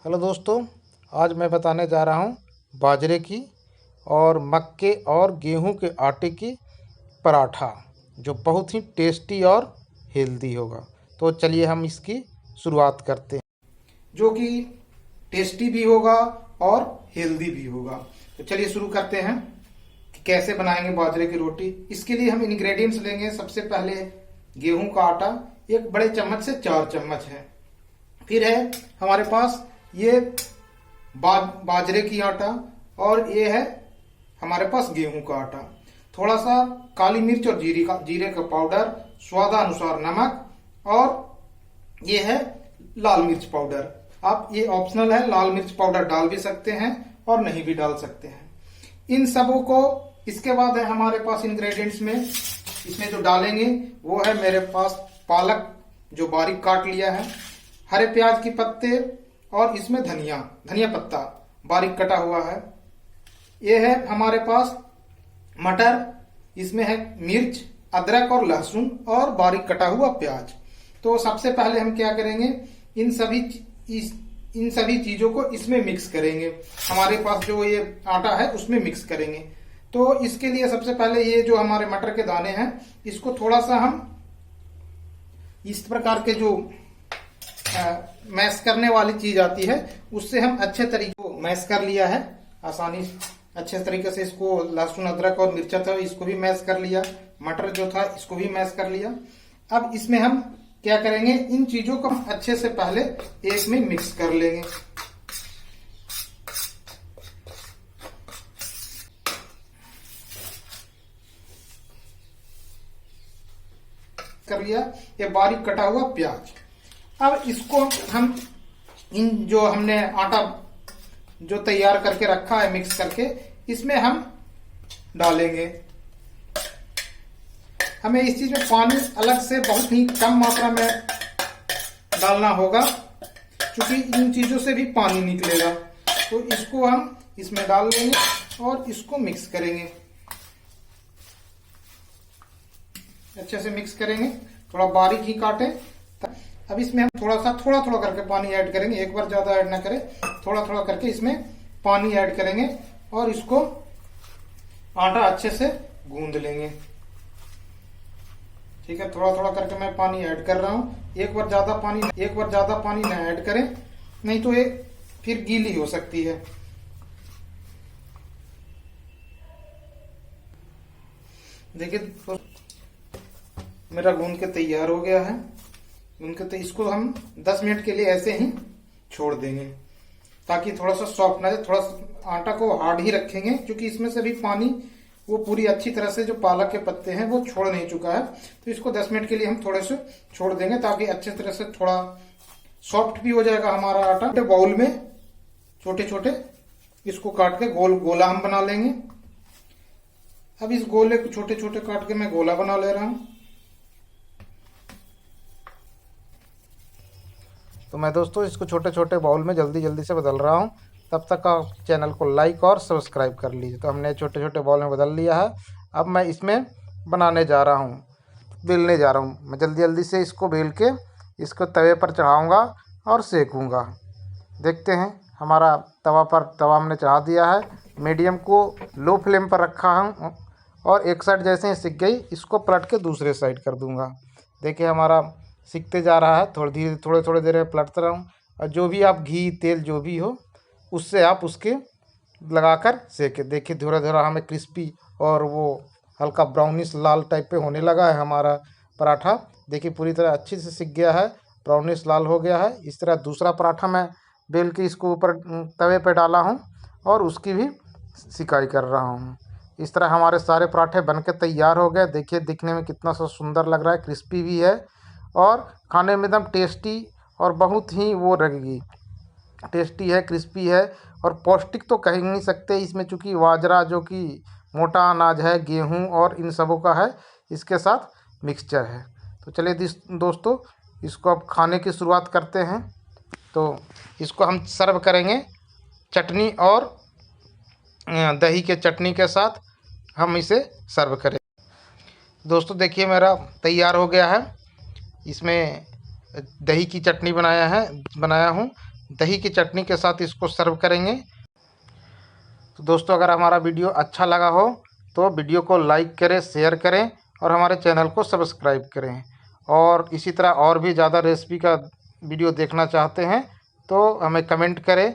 Hello दोस्तों, आज मैं बताने जा रहा हूँ बाजरे की और मक्के और गेहूं के आटे की पराठा, जो बहुत ही टेस्टी और हेल्दी होगा। तो चलिए हम इसकी शुरुआत करते हैं, जो कि टेस्टी भी होगा और हेल्दी भी होगा। तो चलिए शुरू करते हैं कि कैसे बनाएंगे बाजरे की रोटी। इसके लिए हम इंग्रेडिएंट्स लेंगे। सबसे पहले गेहूं का आटा, एक बड़े चम्मच से 4 चम्मच है। फिर है हमारे पास ये बाजरे की आटा, और ये है हमारे पास गेहूं का आटा। थोड़ा सा काली मिर्च और जीरे का पाउडर, स्वादानुसार नमक, और ये है लाल मिर्च पाउडर। आप ये ऑप्शनल है, लाल मिर्च पाउडर डाल भी सकते हैं और नहीं भी डाल सकते हैं। इन सबों को इसके बाद है हमारे पास इंग्रेडिएंट्स में, इसमें जो डालेंगे वो है मेरे पास पालक जो बारीक काट लिया है, हरे प्याज की पत्ते, और इसमें धनिया पत्ता बारीक कटा हुआ है। ये है हमारे पास मटर, इसमें है मिर्च, अदरक और लहसुन और बारीक कटा हुआ प्याज। तो सबसे पहले हम क्या करेंगे, इन सभी चीजों को इसमें मिक्स करेंगे। हमारे पास जो ये आटा है उसमें मिक्स करेंगे। तो इसके लिए सबसे पहले ये जो हमारे मटर के दाने हैं, इसको थोड़ा सा हम इस प्रकार के जो मैश करने वाली चीज आती है उससे हम अच्छे तरीके को मैश कर लिया है। आसानी अच्छे तरीके से इसको लहसुन अदरक और मिर्चा था इसको भी मैश कर लिया, मटर जो था इसको भी मैश कर लिया। अब इसमें हम क्या करेंगे, इन चीजों को हम अच्छे से पहले एक में मिक्स कर लेंगे। कर लिया ये बारीक कटा हुआ प्याज। अब इसको हम इन जो हमने आटा जो तैयार करके रखा है मिक्स करके, इसमें हम डालेंगे। हमें इस चीज में पानी अलग से बहुत ही कम मात्रा में डालना होगा, क्योंकि इन चीजों से भी पानी निकलेगा। तो इसको हम इसमें डाल देंगे और इसको मिक्स करेंगे, अच्छे से मिक्स करेंगे, थोड़ा बारीक ही काटे। अब इसमें हम थोड़ा थोड़ा करके पानी ऐड करेंगे, एक बार ज्यादा ऐड ना करें, थोड़ा थोड़ा करके इसमें पानी ऐड करेंगे और इसको आटा अच्छे से गूंद लेंगे। ठीक है, थोड़ा थोड़ा करके मैं पानी ऐड कर रहा हूं। एक बार ज्यादा पानी ना ऐड करें, नहीं तो ये फिर गीली हो सकती है। देखिए मेरा गूंद के तैयार हो गया है। इसको हम 10 मिनट के लिए ऐसे ही छोड़ देंगे, ताकि थोड़ा सा सॉफ्ट ना जाए। थोड़ा आटा को हार्ड ही रखेंगे, क्योंकि इसमें से भी पानी वो पूरी अच्छी तरह से जो पालक के पत्ते हैं वो छोड़ नहीं चुका है। तो इसको 10 मिनट के लिए हम थोड़े से छोड़ देंगे, ताकि अच्छी तरह से थोड़ा सॉफ्ट भी हो जाएगा हमारा आटा। बाउल में छोटे छोटे इसको काट के गोला हम बना लेंगे। अब इस गोले को छोटे छोटे काट के मैं गोला बना ले रहा हूं। तो मैं दोस्तों इसको छोटे छोटे बाउल में जल्दी से बदल रहा हूँ। तब तक आप चैनल को लाइक और सब्सक्राइब कर लीजिए। तो हमने छोटे छोटे बाउल में बदल लिया है। अब मैं इसमें बनाने जा रहा हूँ, बेलने जा रहा हूँ। मैं जल्दी से इसको बेल के इसको तवे पर चढ़ाऊँगा और सेकूँगा। देखते हैं, हमारा तवा हमने चढ़ा दिया है। मीडियम को लो फ्लेम पर रखा हूँ, और एक साइड जैसे ही सिक गई इसको पलट के दूसरे साइड कर दूँगा। देखिए हमारा सिकते जा रहा है, थोड़े देर में पलटता रहूँ। और जो भी आप घी तेल जो भी हो उससे आप उसके लगाकर सेके। देखिए धीरे हमें क्रिस्पी और वो हल्का ब्राउनिश लाल टाइप पे होने लगा है हमारा पराठा। देखिए पूरी तरह अच्छे से सिक गया है, ब्राउनिश लाल हो गया है। इस तरह दूसरा पराठा मैं बेल के इसको ऊपर तवे पे डाला हूँ और उसकी भी सिकाई कर रहा हूँ। इस तरह हमारे सारे पराठे बनके तैयार हो गए। देखिए दिखने में कितना सा सुंदर लग रहा है, क्रिस्पी भी है और खाने में एकदम टेस्टी और बहुत ही वो रहेगी, टेस्टी है, क्रिस्पी है और पौष्टिक तो कह नहीं सकते इसमें, चूँकि बाजरा जो कि मोटा अनाज है, गेहूं और इन सबों का है, इसके साथ मिक्सचर है। तो चलिए दोस्तों इसको अब खाने की शुरुआत करते हैं। तो इसको हम सर्व करेंगे चटनी और दही के चटनी के साथ हम इसे सर्व करें। दोस्तों देखिए मेरा तैयार हो गया है। इसमें दही की चटनी बनाया हूँ। दही की चटनी के साथ इसको सर्व करेंगे। तो दोस्तों, अगर हमारा वीडियो अच्छा लगा हो तो वीडियो को लाइक करें, शेयर करें और हमारे चैनल को सब्सक्राइब करें। और इसी तरह और भी ज़्यादा रेसिपी का वीडियो देखना चाहते हैं तो हमें कमेंट करें।